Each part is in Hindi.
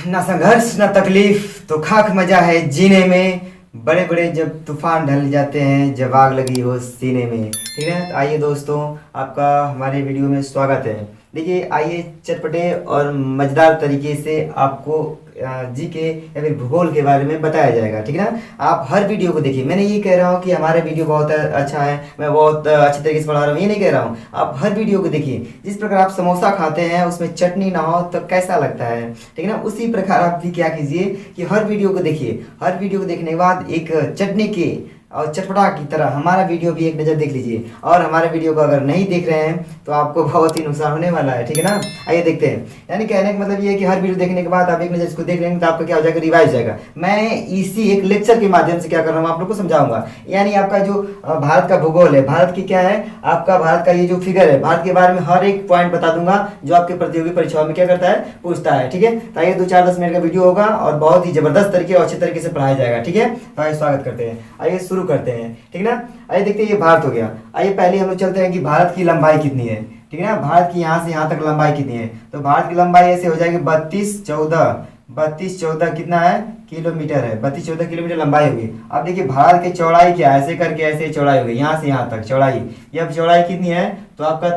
ना संघर्ष ना तकलीफ तो खाक मजा है जीने में। बड़े बड़े जब तूफान ढल जाते हैं, जब आग लगी हो सीने में। ठीक है, तो आइए दोस्तों, आपका हमारे वीडियो में स्वागत है। देखिए, आइए चटपटे और मज़ेदार तरीके से आपको जी के या फिर भूगोल के बारे में बताया जाएगा। ठीक है ना, आप हर वीडियो को देखिए। मैंने ये कह रहा हूँ कि हमारा वीडियो बहुत अच्छा है, मैं बहुत अच्छे तरीके से पढ़ा रहा हूँ, ये नहीं कह रहा हूँ। आप हर वीडियो को देखिए। जिस प्रकार आप समोसा खाते हैं उसमें चटनी ना हो तो कैसा लगता है, ठीक है ना, उसी प्रकार आप भी क्या कीजिए कि हर वीडियो को देखिए। हर वीडियो को देखने के बाद एक चटनी की और चटपटा की तरह हमारा वीडियो भी एक नज़र देख लीजिए। और हमारे वीडियो को अगर नहीं देख रहे हैं तो आपको बहुत ही नुकसान होने वाला है। ठीक है ना, आइए देखते हैं। यानी कहने का मतलब ये है कि हर वीडियो देखने के बाद आप एक नज़र इसको देख लेंगे तो आपका क्या हो जाएगा, रिवाइज जाएगा। मैं इसी एक लेक्चर के माध्यम से क्या कर रहा हूँ, आप लोग को समझाऊंगा। यानी आपका जो भारत का भूगोल है, भारत की क्या है, आपका भारत का ये जो फिगर है, भारत के बारे में हर एक पॉइंट बता दूंगा जो आपके प्रतियोगी परीक्षाओं में क्या करता है, पूछता है। ठीक है, तो आइए 2-4-10 मिनट का वीडियो होगा और बहुत ही जबरदस्त तरीके और अच्छे तरीके से पढ़ाया जाएगा। ठीक है, तो आइए स्वागत करते हैं, आइए शुरू करते हैं। ठीक है ना, आइए देखते हैं, ये भारत हो गया। आइए पहले हम लोग चलते हैं कि भारत की लंबाई कितनी है। ठीक है ना, भारत की यहाँ से यहाँ तक लंबाई कितनी है। तो भारत की लंबाई ऐसे हो जाएगी 32-14 कितना है, किलोमीटर है। 32-14 किलोमीटर लंबाई होगी। अब देखिए भारत की चौड़ाई क्या है, ऐसे करके ऐसे चौड़ाई होगी, यहाँ से यहाँ तक चौड़ाई। ये अब चौड़ाई कितनी है, तो आपका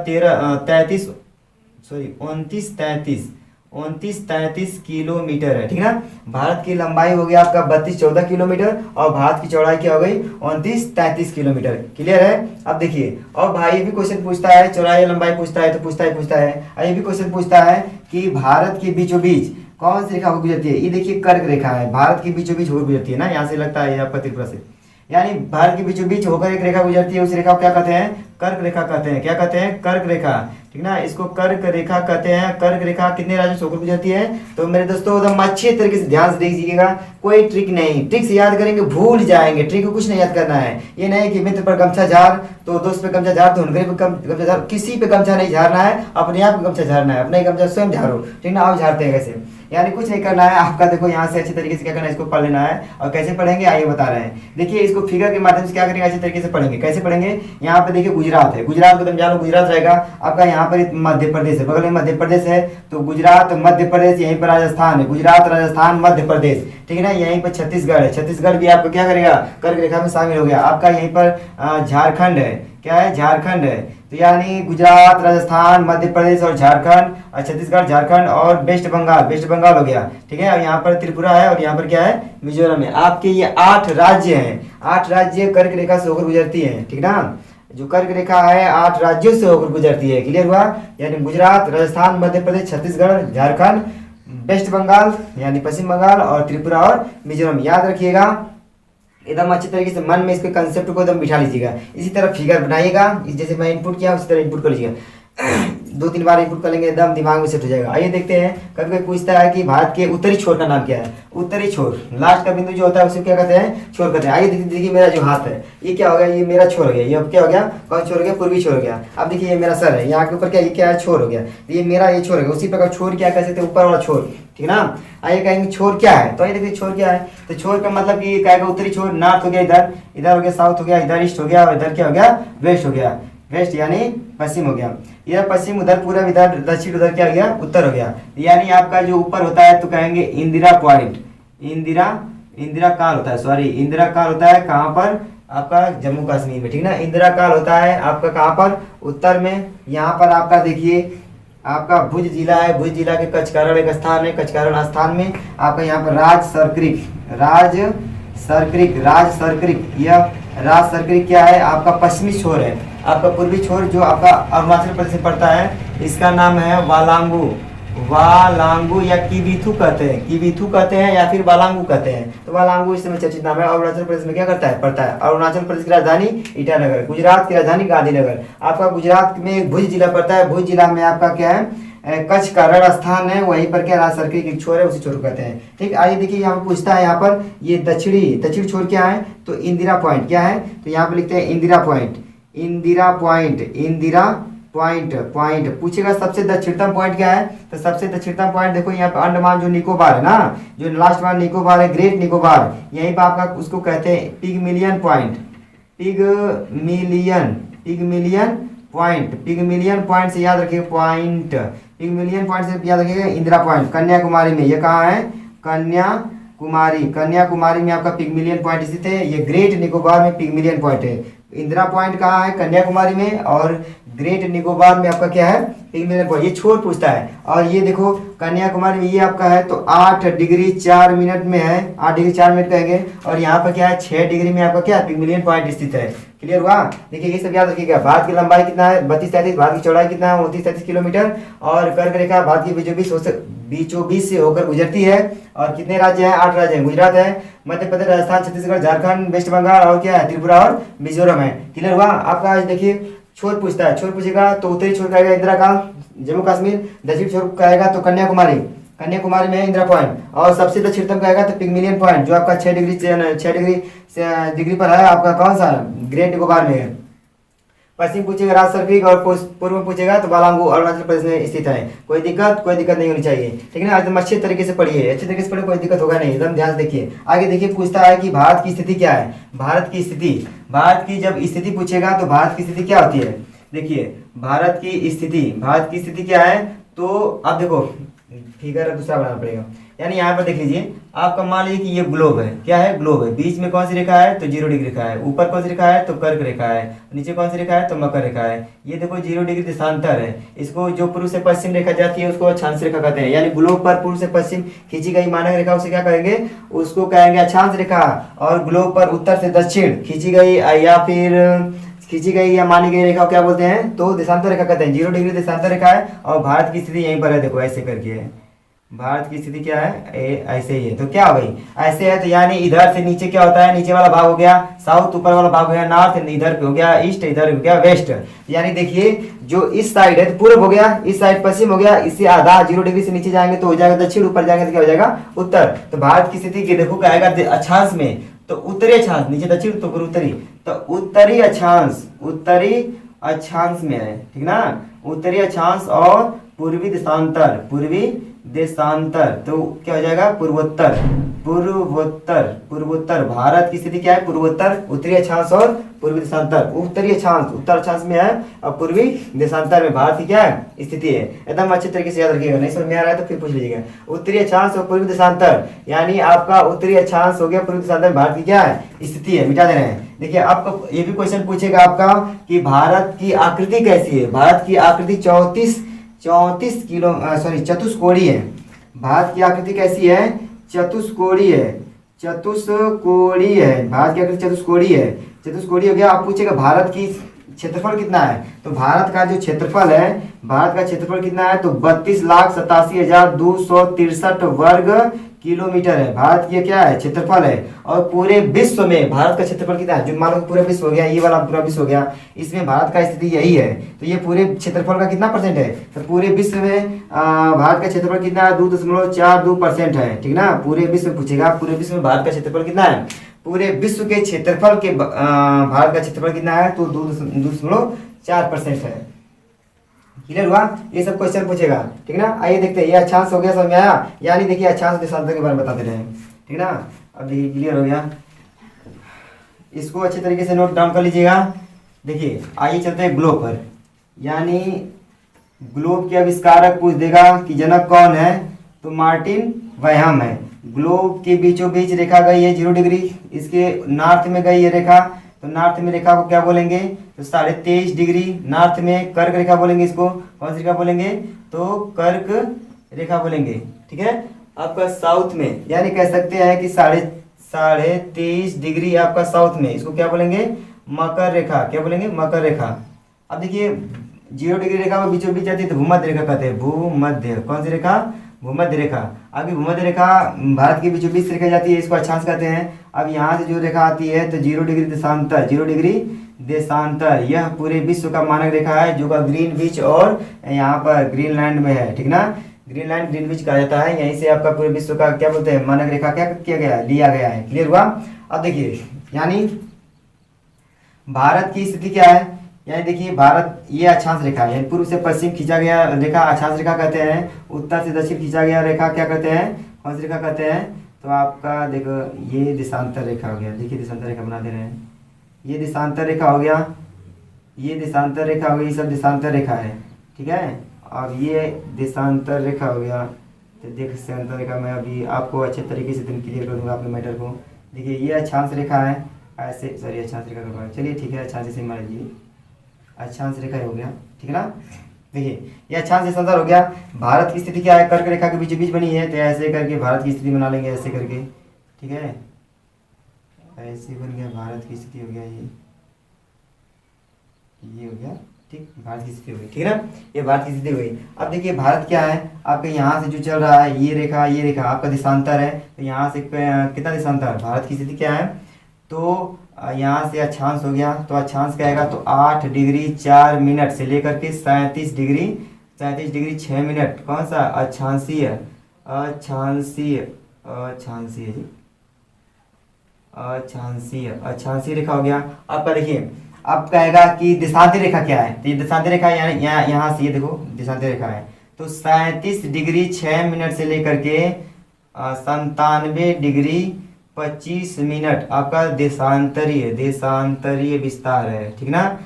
29-33 किलोमीटर है। ठीक है ना, भारत की लंबाई हो गया आपका 32-14 किलोमीटर और भारत की चौड़ाई क्या हो गई, 29-33 किलोमीटर। क्लियर है। अब देखिए, और भाई भी क्वेश्चन पूछता है, चौड़ाई या लंबाई पूछता है तो पूछता है। ये भी क्वेश्चन पूछता है कि भारत के बीचों बीच कौन सी रेखा होकर गुजरती है। ये देखिए कर्क रेखा है, भारत के बीचों बीच होकर गुजरती है ना, यहाँ से लगता है आपका त्रिपुरा से। यानी भारत के बीचों बीच होकर एक रेखा गुजरती है, उस रेखा को क्या कहते हैं, कर्क रेखा कहते हैं। क्या कहते हैं, कर्क रेखा। ठीक ना, इसको कर्क रेखा कहते हैं। कर्क रेखा कितने राज्यों से होकर गुजरती है, तो मेरे दोस्तों एकदम अच्छे तरीके से ध्यान से देखिएगा। कोई ट्रिक नहीं, ट्रिक से याद करेंगे भूल जाएंगे। ट्रिक को कुछ नहीं याद करना है। ये नहीं कि मित्र पर गमछा झाड़ तो दोस्त पे गमछा झाड़ तो उनके पे गमछा झाड़, किसी पे गमछा नहीं झाड़ना है, अपने आप गमछा झाड़ना है, अपना ही गमछा स्वयं झाड़ो। ठीक ना, आप झाड़ते हैं कैसे, यानी कुछ नहीं करना है आपका। देखो यहाँ से अच्छे तरीके से क्या करना है, इसको पढ़ लेना है। और कैसे पढ़ेंगे आइए बता रहे हैं। देखिए, इसको फिगर के माध्यम से क्या करेंगे, अच्छे तरीके से पढ़ेंगे। कैसे पढ़ेंगे, यहाँ पे देखिए गुजरात है, गुजरात को तुम जानो, गुजरात रहेगा आपका। यहाँ पर मध्य प्रदेश है, बगल में मध्य प्रदेश है, तो गुजरात मध्य प्रदेश, यहीं पर राजस्थान है, गुजरात राजस्थान मध्य प्रदेश। ठीक है ना, यहीं पर छत्तीसगढ़ है, छत्तीसगढ़ भी आपको क्या करेगा, कर्क रेखा में शामिल हो गया। आपका यहीं पर झारखंड है, क्या है, झारखंड है। तो यानी गुजरात, राजस्थान, मध्य प्रदेश और झारखंड, और छत्तीसगढ़, झारखंड और वेस्ट बंगाल हो गया। ठीक है, और यहाँ पर त्रिपुरा है और यहाँ पर क्या है, मिजोरम है। आपके ये 8 राज्य हैं, 8 राज्य कर्क रेखा से होकर गुजरती है। ठीक ना, जो कर्क रेखा है 8 राज्यों से होकर गुजरती है। क्लियर हुआ, यानी गुजरात, राजस्थान, मध्य प्रदेश, छत्तीसगढ़, झारखंड, वेस्ट बंगाल यानी पश्चिम बंगाल और त्रिपुरा और मिजोरम। याद रखिएगा एकदम अच्छे तरीके से, मन में इसके कंसेप्ट को एकदम बिठा लीजिएगा। इसी तरह फिगर बनाइएगा, जैसे मैं इनपुट किया उसी तरह इनपुट कर लीजिएगा। 2-3 बार इनपुट कर लेंगे, एकदम दिमाग में सेट हो जाएगा। आइए देखते हैं, कभी कोई पूछता है कि भारत के उत्तरी छोर का नाम क्या है। उत्तरी छोर, लास्ट का बिंदु जो होता है उसे क्या कहते हैं, छोर कहते हैं। आइए देखिए, मेरा जो हाथ है ये क्या हो गया, ये मेरा छोर हो गया। ये अब क्या हो गया, कौन छोर हो गया, पूर्वी छोर हो गया। अब देखिए, ये मेरा सर है, यहाँ के ऊपर क्या, ये क्या है, छोर हो गया। ये मेरा ये छोर हो गया। उसी प्रकार छोर क्या कह सकते हैं, ऊपर वाला छोर। ठीक ना, आइए कहेंगे छोर क्या है, तो आइए देखिए छोर क्या है। तो छोर का मतलब कि कहेगा उत्तरी छोर, नॉर्थ हो गया इधर, इधर हो गया साउथ हो गया, इधर ईस्ट हो गया और इधर क्या हो गया, वेस्ट हो गया। वेस्ट यानी पश्चिम हो गया, इधर पश्चिम, उधर पूरा, इधर दक्षिण, उधर क्या हो गया, उत्तर हो गया। यानी आपका जो ऊपर होता है तो कहेंगे इंदिरा पॉइंट, इंदिरा काल होता है, सॉरी इंदिरा काल होता है कहाँ पर, आपका जम्मू कश्मीर में। ठीक ना, इंदिरा काल होता है आपका कहाँ पर, उत्तर में। यहाँ पर आपका देखिए, आपका भुज जिला है, भुज जिला के कचकारण एक स्थान है, कचकारण स्थान में आपका यहाँ पर राज सरक्रिक, यह राज सरक्रिक क्या है, आपका पश्चिमी छोर है। आपका पूर्वी छोर जो आपका अरुणाचल प्रदेश में पड़ता है, इसका नाम है वालांगू या किविथु कहते हैं या फिर वालांगू कहते हैं। तो वालांगू इस समय चर्चित नाम है। अरुणाचल प्रदेश में क्या करता है, पड़ता है। अरुणाचल प्रदेश की राजधानी ईटानगर, गुजरात की राजधानी गांधीनगर। आपका गुजरात में भुज जिला पड़ता है, भुज जिला में आपका क्या है, कच्छ का रण स्थान है, वहीं पर क्या राज सर्किल एक छोर है, उसी छोर को कहते हैं। ठीक, आइए देखिए, यहाँ पर पूछता है, यहाँ पर ये दक्षिण छोर क्या है, तो इंदिरा पॉइंट क्या है, तो यहाँ पर लिखते हैं इंदिरा पॉइंट पूछेगा। सबसे दक्षिणतम पॉइंट क्या है, तो सबसे दक्षिणतम पॉइंट देखो यहाँ पे अंडमान जो निकोबार है ना, जो लास्ट वाला निकोबार है, ग्रेट निकोबार, यहीं पर आपका उसको कहते हैं पिगमिलियन पॉइंट से याद रखिए, पिगमिलियन पॉइंट से याद रखिएगा। इंदिरा पॉइंट कन्याकुमारी में, ये कहाँ है, कन्याकुमारी में आपका पिगमिलियन पॉइंट स्थित है। ये ग्रेट निकोबार में पिगमिलियन पॉइंट है। इंदिरा पॉइंट कहाँ है? कन्याकुमारी में। और ग्रेट निकोबार में आपका क्या है? पिगमिलियन पॉइंट। ये छोर पूछता है। और ये देखो कन्याकुमारी में ये आपका है तो 8 डिग्री 4 मिनट में है, 8 डिग्री 4 मिनट कहेंगे। और यहाँ पर क्या है? 6 डिग्री में आपका क्या? पिगमिलियन पॉइंट स्थित है। क्लियर हुआ? देखिए ये सब याद रखिएगा। भारत की लंबाई कितना है? 32-33। भारत की चौड़ाई कितना है? 29-33 किलोमीटर। और कर्क रेखा भारत की बीचों बीच से होकर गुजरती है। और कितने राज्य हैं? 8 राज्य हैं। गुजरात है, मध्य प्रदेश, राजस्थान, छत्तीसगढ़, झारखंड, वेस्ट बंगाल और क्या है? त्रिपुरा और मिजोरम है। क्लियर हुआ? आपका आज देखिए छोर पूछता है। छोर पूछेगा तो उत्तरी छोर कहेगा इंदिरा का जम्मू कश्मीर, दक्षिण छोर कहेगा तो कन्याकुमारी में है इंदिरा पॉइंट। और सबसे दक्षिणतम कहेगा तो पिगमिलियन पॉइंट जो आपका 6 डिग्री पर है। आपका कौन सा? ग्रेट निकोबार में है। पश्चिम पूछेगा राज सर्फिक और पूर्व पूछेगा तो बालांगू अरुणाचल प्रदेश में स्थित है। कोई दिक्कत नहीं होनी चाहिए, ठीक है ना? एकदम अच्छे तरीके से पढ़िए, अच्छे तरीके से पढ़े, कोई दिक्कत होगा नहीं। एकदम ध्यान से देखिए। आगे देखिए पूछता है कि भारत की स्थिति क्या है? भारत की जब स्थिति पूछेगा तो भारत की स्थिति क्या होती है? देखिए भारत की स्थिति क्या है? तो आप देखो फिगर दूसरा बनाना पड़ेगा। यानी यहाँ पर देख लीजिए, आपका मान लीजिए कि ये ग्लोब है। क्या है? ग्लोब है। बीच में कौन सी रेखा है? तो 0 डिग्री रेखा है। ऊपर कौन सी रेखा है? तो कर्क रेखा है। नीचे कौन सी रेखा है? तो मकर रेखा है। ये देखो 0 डिग्री देशांतर है। इसको जो पूर्व से पश्चिम रेखा जाती है उसको अक्षांश रेखा कहते हैं। यानी ग्लोब पर पूर्व से पश्चिम खींची गई मानक रेखा उसे क्या कहेंगे? उसको कहेंगे अक्षांश रेखा। और ग्लोब पर उत्तर से दक्षिण खींची गई या मानी गई रेखा क्या बोलते हैं? तो देशांतर रेखा कहते हैं। 0 डिग्री देशांतर रेखा है। और भारत की स्थिति यहीं पर है। देखो ऐसे करके है। भारत की स्थिति क्या है? ऐसे ही है। तो क्या हो गई? ऐसे है तो यानी इधर से नीचे क्या होता है? नीचे वाला भाग हो गया साउथ, ऊपर वाला भाग हो गया नॉर्थ, इधर हो गया ईस्ट, इधर हो गया वेस्ट। यानी देखिए जो इस साइड है तो पूर्व हो गया, इस साइड पश्चिम हो गया, इससे आधा 0 डिग्री से नीचे जाएंगे तो हो जाएगा दक्षिण, ऊपर जाएंगे तो क्या हो जाएगा? उत्तर। तो भारत की स्थिति देखो क्या आएगा अक्षांश में? तो उत्तरी अक्षांश, नीचे दक्षिण तो फिर उत्तरी। तो उत्तरी अक्षांश में है, ठीक ना? उत्तरी अक्षांश और पूर्वी देशांतर तो क्या हो जाएगा? पूर्वोत्तर। भारत की स्थिति क्या है? पूर्वोत्तर, उत्तरी अक्षांश और पूर्वी देशांतर। उत्तरी अक्षांश उत्तर अक्षांश में है और पूर्वी देशांतर में भारत की क्या है? स्थिति है। एकदम अच्छे तरीके से याद रखिएगा। नहीं समझ में आ रहा है तो फिर पूछ लीजिएगा। उत्तरी अक्षांश और पूर्वी देशांतर यानी आपका उत्तरी अक्षांश हो गया, पूर्वी देशांतर भारत की क्या है? स्थिति है। मिटा दे रहे हैं। देखिए आपको ये भी क्वेश्चन पूछेगा आपका कि भारत की आकृति कैसी है? भारत की आकृति चतुष्कोणीय है। भारत की आकृति कैसी है? चतुष्कोणीय है। भारत की आकृति चतुष्कोणीय हो गया। आप पूछेगा भारत की क्षेत्रफल कितना है? तो भारत का जो क्षेत्रफल कितना है? तो 32,87,263 वर्ग किलोमीटर है। भारत की क्या है? क्षेत्रफल है। और पूरे विश्व में भारत का क्षेत्रफल कितना है? जो मानो पूरा विश्व हो गया, ये वाला पूरा विश्व हो गया, इसमें भारत का स्थिति यही है। तो ये पूरे क्षेत्रफल का कितना परसेंट है? तो पूरे विश्व में भारत का क्षेत्रफल कितना है? 2.42% है, ठीक ना? पूरे विश्व में पूछेगा, पूरे विश्व में भारत का क्षेत्रफल कितना है? पूरे विश्व के क्षेत्रफल के भारत का क्षेत्रफल कितना है? तो 2.4% है। क्लियर हुआ? ये सब क्वेश्चन पूछेगा, ठीक ना? आइए देखते हैं। ये अक्षांश हो गया, समझ में आया? यानी देखिए अक्षांश देशांतर के बारे में बताते रहे, ठीक ना? अब देखिए क्लियर हो गया। इसको अच्छे तरीके से नोट डाउन कर लीजिएगा। देखिए आइए चलते हैं ग्लोब पर। यानी ग्लोब के आविष्कारक पूछ देगा कि जनक कौन है? तो मार्टिन वैहम है। ग्लोब के बीचों बीच रेखा गई है 0 डिग्री, इसके नॉर्थ में गई है रेखा। तो नॉर्थ में रेखा को क्या बोलेंगे? तो 23.5 डिग्री नॉर्थ में कर्क रेखा बोलेंगे। इसको कौन सी रेखा बोलेंगे? तो कर्क रेखा बोलेंगे, ठीक है? आपका साउथ में यानी कह सकते हैं कि 23.5 डिग्री आपका साउथ में, इसको क्या बोलेंगे? मकर रेखा। क्या बोलेंगे? मकर रेखा। अब देखिए 0 डिग्री रेखा में बीचों बीच जाती है तो भूमध्य रेखा कहते हैं। भूमध्य, कौन सी रेखा? भूमध्य रेखा। आगे भूमध्य रेखा भारत के बीचों बीच रेखा जाती है, इसको अक्षांश कहते हैं। अब यहाँ से जो रेखा आती है तो 0 डिग्री देशांतर, यह पूरे विश्व का मानक रेखा है जो का ग्रीनविच और यहाँ पर ग्रीनलैंड में है, ठीक ना? ग्रीनविच कहा जाता है। यहीं से आपका पूरे विश्व का क्या बोलते हैं? मानक रेखा क्या किया गया? लिया गया है। क्लियर हुआ? अब देखिए यानी भारत की स्थिति क्या है? यानी देखिए भारत ये अक्षांश रेखा है, पूर्व से पश्चिम खींचा गया रेखा अक्षांश रेखा कहते हैं। उत्तर से दक्षिण खींचा गया रेखा क्या कहते हैं? कौन सी रेखा कहते हैं? तो आपका देखो ये देशांतर रेखा हो गया। देखिए देशांतर रेखा बना दे रहे हैं। ये देशांतर रेखा हो गया, ये देशांतर रेखा हो गई, सब देशांतर रेखा है, ठीक है? और ये देशांतर रेखा हो गया, तो देख सकते रेखा मैं अभी आपको अच्छे तरीके से क्लियर कर दूंगा आपके मैटर को। देखिए ये अक्षांश रेखा है, ऐसे सॉरी अक्षांश रेखा का, चलिए ठीक है अक्षांश से मान लीजिए अक्षांश रेखा हो गया, ठीक है ना। देखिए ये अक्षांश से संसार हो गया। भारत की स्थिति क्या है, कर्क रेखा के बीच बीच बनी है, तो ऐसे करके भारत की स्थिति बना लेंगे ऐसे करके, ठीक है। ऐसे बन गया भारत की स्थिति हो गया, ये हो गया, ठीक, भारत की स्थिति हो गई, ठीक है ना। ये भारत की स्थिति हो गई। अब देखिए भारत क्या है आपके यहाँ से जो चल रहा है, ये रेखा आपका देशांतर है, तो यहाँ से कितना देशांतर, भारत की स्थिति क्या है, तो यहाँ से अक्षांश हो गया, तो अक्षांश क्या आएगा, तो 8 डिग्री 4 मिनट से लेकर के 37 डिग्री 6 मिनट, कौन सा अक्षांशीय अक्षांशीय अक्षांशीय जी अक्षांशीय रेखा हो गया आपका। देखिए अब कहेगा कि देशांतर रेखा क्या है, तो ये देशांतर रेखा यहाँ से ये देखो देशांतर रेखा है, तो 37 डिग्री 6 मिनट से लेकर के 97 डिग्री 25 मिनट आपका देशांतरीय विस्तार है, ठीक ना।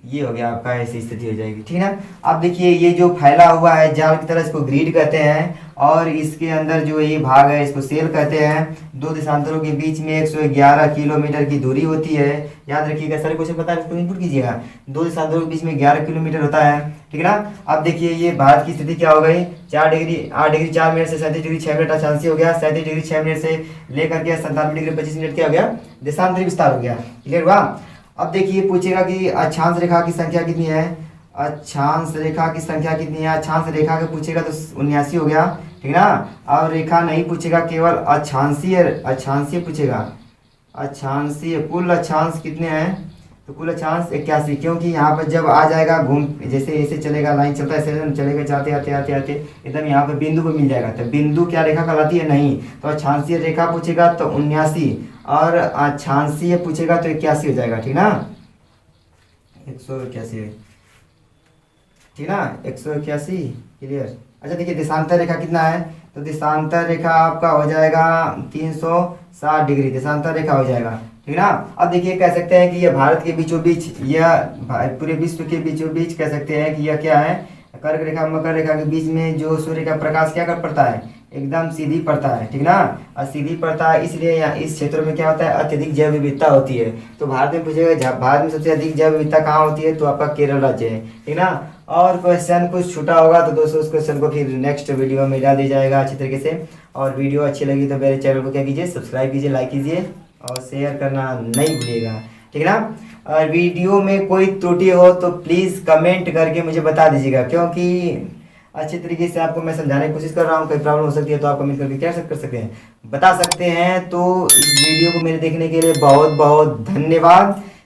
ये हो गया आपका, ऐसी स्थिति हो जाएगी, ठीक है ना। अब देखिए ये जो फैला हुआ है जाल की तरह, इसको ग्रिड कहते हैं, और इसके अंदर जो ये भाग है इसको सेल कहते हैं। दो देशांतरों के बीच में 111 किलोमीटर की दूरी होती है, याद रखिएगा, सारे क्वेश्चन पता है इसको इनपुट कीजिएगा। दो देशांतरों के बीच में 11 किलोमीटर होता है, ठीक है ना। अब देखिए ये भारत की स्थिति क्या हो गई, 8 डिग्री 4 मिनट से 37 डिग्री 6 मिनट अक्षांशीय हो गया, 37 डिग्री 6 मिनट से लेकर के 97 डिग्री 25 मिनट क्या हो गया, देशांतरी विस्तार हो गया, क्लियर हुआ। अब देखिए पूछेगा कि अक्षांश रेखा की संख्या कितनी है, अक्षांश रेखा की संख्या कितनी है, अक्षांश रेखा के पूछेगा तो 79 हो गया, ठीक है ना। और रेखा नहीं पूछेगा, केवल अक्षांशीय पूछेगा, अक्षांशीय कुल अक्षांश कितने हैं, तो कुल अक्षांश 81, क्योंकि यहाँ पर जब आ जाएगा घूम, जैसे ऐसे चलेगा लाइन चलता है ऐसे चलेगा, जाते आते आते आते एकदम यहाँ पे बिंदु पे मिल जाएगा, तो बिंदु क्या रेखा कहलाती है, नहीं, तो अक्षांशीय रेखा पूछेगा तो 79, और अक्षांशीय पूछेगा तो 81 हो जाएगा, ठीक ना, 181, ठीक ना, 181, क्लियर। अच्छा देखिए देशांतर रेखा कितना है, तो देशांतर रेखा आपका हो जाएगा 360 डिग्री देशांतर रेखा हो जाएगा, ठीक ना। अब देखिए कह सकते हैं कि यह भारत के बीचों बीच, यह पूरे विश्व के बीचों बीच कह सकते हैं कि यह क्या है, कर्क रेखा मकर रेखा के बीच में जो सूर्य का प्रकाश क्या कर पड़ता है, एकदम सीधी पड़ता है, ठीक ना, और सीधी पड़ता है, इसलिए यहाँ इस क्षेत्र में क्या होता है, अत्यधिक जैव विविधता होती है। तो भारत में पूछेगा भारत में सबसे अधिक जैव विविधता कहाँ होती है, तो आपका केरल राज्य है, ठीक ना। और क्वेश्चन कुछ छूटा होगा तो दोस्तों उस क्वेश्चन को फिर नेक्स्ट वीडियो में डाल दिया जाएगा अच्छी तरीके से। और वीडियो अच्छी लगी तो मेरे चैनल को क्या कीजिए, सब्सक्राइब कीजिए, लाइक कीजिए और शेयर करना नहीं भूलिएगा, ठीक है ना। और वीडियो में कोई त्रुटि हो तो प्लीज़ कमेंट करके मुझे बता दीजिएगा, क्योंकि अच्छी तरीके से आपको मैं समझाने की कोशिश कर रहा हूँ। कोई प्रॉब्लम हो सकती है तो आप कमेंट करके क्या कर सकते हैं, बता सकते हैं। तो इस वीडियो को मेरे देखने के लिए बहुत बहुत धन्यवाद।